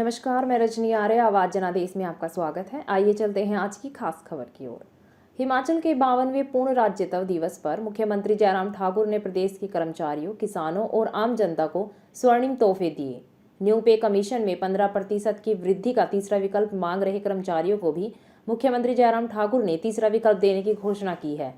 नमस्कार, मैं रजनी आर्य, आवाज जनादेश में आपका स्वागत है। आइए चलते हैं आज की खास खबर की ओर। हिमाचल के 52वें पूर्ण राज्यत्व दिवस पर मुख्यमंत्री जयराम ठाकुर ने प्रदेश के कर्मचारियों, किसानों और आम जनता को स्वर्णिम तोहफे दिए। न्यू पे कमीशन में 15% की वृद्धि का तीसरा विकल्प मांग रहे कर्मचारियों को भी मुख्यमंत्री जयराम ठाकुर ने तीसरा विकल्प देने की घोषणा की है।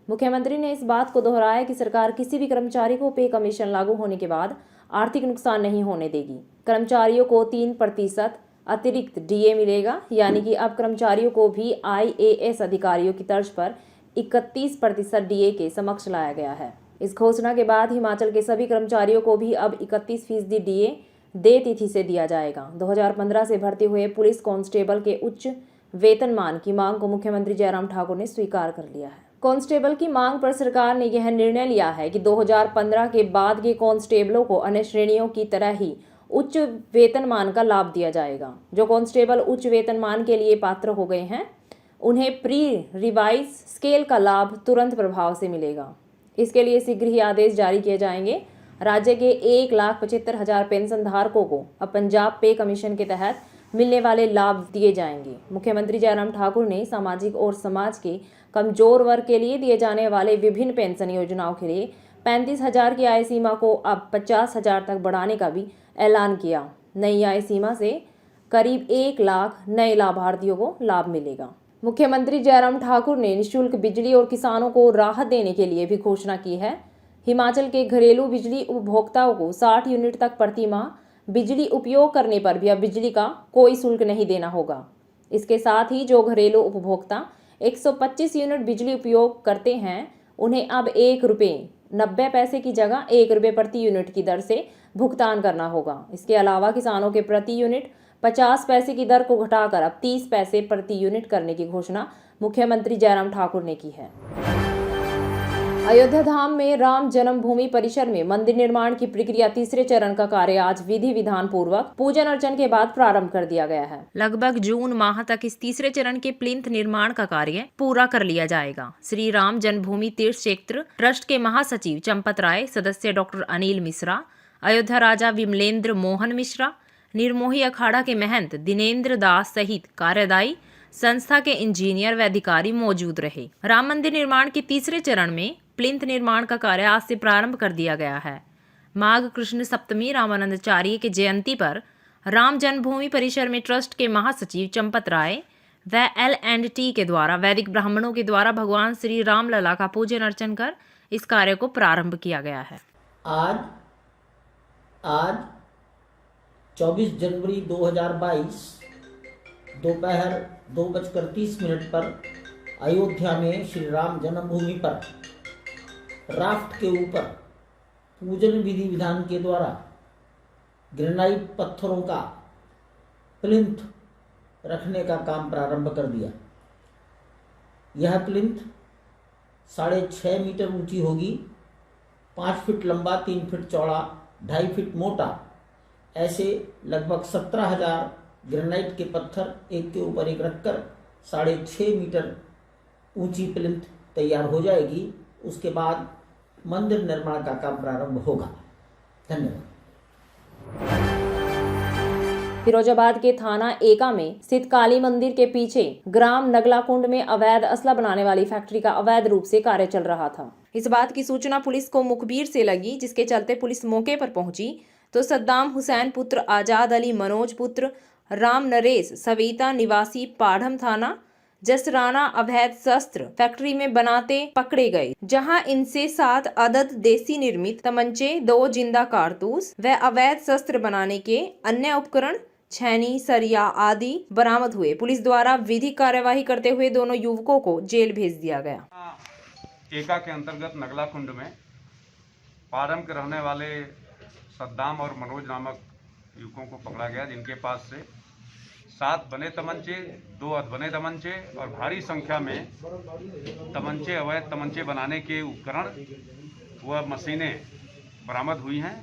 मुख्यमंत्री ने इस बात को दोहराया कि सरकार किसी भी कर्मचारी को पे कमीशन लागू होने के बाद आर्थिक नुकसान नहीं होने देगी। कर्मचारियों को 3% अतिरिक्त डीए मिलेगा, यानी कि अब कर्मचारियों को भी IAS अधिकारियों की तर्ज पर 31% डीए के समक्ष लाया गया है। इस घोषणा के बाद हिमाचल के सभी कर्मचारियों को भी अब 31% डीए दे तिथि से दिया जाएगा। 2015 से भर्ती हुए पुलिस कांस्टेबल के उच्च वेतनमान की मांग को मुख्यमंत्री जयराम ठाकुर ने स्वीकार कर लिया है। कांस्टेबल की मांग पर सरकार ने यह निर्णय लिया है कि 2015 के बाद के कांस्टेबलों को अन्य श्रेणियों की तरह ही उच्च वेतनमान का लाभ दिया जाएगा। जो कांस्टेबल उच्च वेतनमान के लिए पात्र हो गए हैं, उन्हें प्री रिवाइज स्केल का लाभ तुरंत प्रभाव से मिलेगा। इसके लिए शीघ्र ही आदेश जारी किए जाएंगे। राज्य के 1,75,000 पेंशन धारकों को अब पंजाब पे कमीशन के तहत मिलने वाले लाभ दिए जाएंगे। मुख्यमंत्री जयराम ठाकुर ने सामाजिक और समाज के कमजोर वर्ग के लिए दिए जाने वाले विभिन्न पेंशन योजनाओं के लिए 35,000 की आय सीमा को अब 50,000 तक बढ़ाने का भी ऐलान किया। नई आय सीमा से करीब 1 लाख नए लाभार्थियों को लाभ मिलेगा। मुख्यमंत्री जयराम ठाकुर ने निःशुल्क बिजली और किसानों को राहत देने के लिए भी घोषणा की है। हिमाचल के घरेलू बिजली उपभोक्ताओं को 60 यूनिट तक प्रति माह बिजली उपयोग करने पर भी अब बिजली का कोई शुल्क नहीं देना होगा। इसके साथ ही जो घरेलू उपभोक्ता 125 यूनिट बिजली उपयोग करते हैं, उन्हें अब ₹1.90 की जगह ₹1 प्रति यूनिट की दर से भुगतान करना होगा। इसके अलावा किसानों के प्रति यूनिट 50 पैसे की दर को घटाकर अब 30 पैसे प्रति यूनिट करने की घोषणा मुख्यमंत्री जयराम ठाकुर ने की है। अयोध्या धाम में राम जन्मभूमि परिसर में मंदिर निर्माण की प्रक्रिया तीसरे चरण का कार्य आज विधि विधान पूर्वक पूजन अर्चन के बाद प्रारंभ कर दिया गया है। लगभग जून माह तक इस तीसरे चरण के प्लिंथ निर्माण का कार्य पूरा कर लिया जाएगा। श्री राम जन्मभूमि तीर्थ क्षेत्र ट्रस्ट के महासचिव चंपत राय, सदस्य डॉक्टर अनिल मिश्रा, अयोध्या राजा विमलेंद्र मोहन मिश्रा, निर्मोही अखाड़ा के महंत दिनेंद्र दास सहित कार्यदायी संस्था के इंजीनियर व अधिकारी मौजूद रहे। राम मंदिर निर्माण के तीसरे चरण में प्लिंथ निर्माण का कार्य आज से प्रारंभ कर दिया गया है। माघ कृष्ण सप्तमी रामानंदाचार्य के जयंती पर राम जन्मभूमि परिसर में ट्रस्ट के महासचिव चंपत राय व L&T के द्वारा वैदिक ब्राह्मणों के द्वारा भगवान श्री राम लला का पूजन अर्चन कर इस कार्य को प्रारंभ किया गया है। आज 24 जनवरी 2022 दोपहर 2:30 पर अयोध्या में श्री राम जन्मभूमि पर राफ्ट के ऊपर पूजन विधि विधान के द्वारा ग्रेनाइट पत्थरों का प्लिंथ रखने का काम प्रारंभ कर दिया। यह प्लिंथ 6.5 मीटर ऊंची होगी, 5 फीट लंबा, 3 फीट चौड़ा, 2.5 फीट मोटा। ऐसे लगभग 17,000 ग्रेनाइट के पत्थर एक के ऊपर एक रखकर 6.5 मीटर ऊंची प्लिंथ तैयार हो जाएगी। उसके बाद मंदिर निर्माण का काम प्रारंभ होगा। धन्यवाद। फिरोजाबाद के थाना एका में स्थित काली मंदिर के पीछे ग्राम नगलाकुंड में अवैध असला बनाने वाली फैक्ट्री का अवैध रूप से कार्य चल रहा था। इस बात की सूचना पुलिस को मुखबिर से लगी, जिसके चलते पुलिस मौके पर पहुंची तो सद्दाम हुसैन पुत्र आजाद अली, मनोज पुत्र राम नरेश, सविता निवासी पाढ़म थाना जसराना अवैध शस्त्र फैक्ट्री में बनाते पकड़े गए, जहां इनसे 7 अदद देसी निर्मित तमंचे, 2 जिंदा कारतूस व अवैध शस्त्र बनाने के अन्य उपकरण, छैनी, सरिया आदि बरामद हुए। पुलिस द्वारा विधिक कार्यवाही करते हुए दोनों युवकों को जेल भेज दिया गया। एका के अंतर्गत नगलाकुंड में पारम के रहने वाले सद्दाम और मनोज नामक युवकों को पकड़ा गया, जिनके पास से 7 बने तमंचे, 2 अधबने तमंचे और भारी संख्या में तमंचे, अवैध तमंचे बनाने के उपकरण व मशीनें बरामद हुई हैं।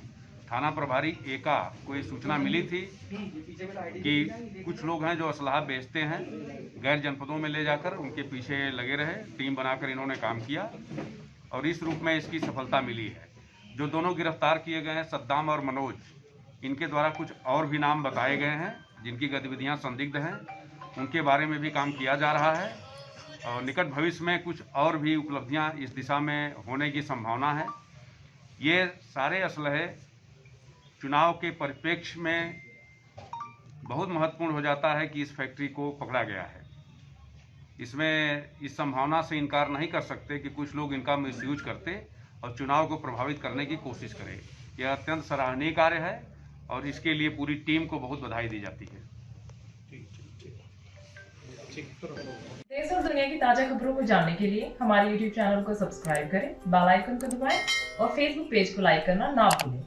थाना प्रभारी एका को ये सूचना मिली थी कि कुछ लोग हैं जो असलहा बेचते हैं, गैर जनपदों में ले जाकर उनके पीछे लगे रहे। टीम बनाकर इन्होंने काम किया और इस रूप में इसकी सफलता मिली है। जो दोनों गिरफ्तार किए गए हैं, सद्दाम और मनोज, इनके द्वारा कुछ और भी नाम बताए गए हैं। जिनकी गतिविधियां संदिग्ध हैं उनके बारे में भी काम किया जा रहा है और निकट भविष्य में कुछ और भी उपलब्धियां इस दिशा में होने की संभावना है। ये सारे असलहे चुनाव के परिप्रेक्ष्य में बहुत महत्वपूर्ण हो जाता है कि इस फैक्ट्री को पकड़ा गया है। इसमें इस संभावना से इनकार नहीं कर सकते कि कुछ लोग इनका मिसयूज करते और चुनाव को प्रभावित करने की कोशिश करें। यह अत्यंत सराहनीय कार्य है और इसके लिए पूरी टीम को बहुत बधाई दी जाती है। देश और दुनिया की ताजा खबरों को जानने के लिए हमारे YouTube चैनल को सब्सक्राइब करें, बेल आइकन को दबाएं और Facebook पेज को लाइक करना ना भूलें।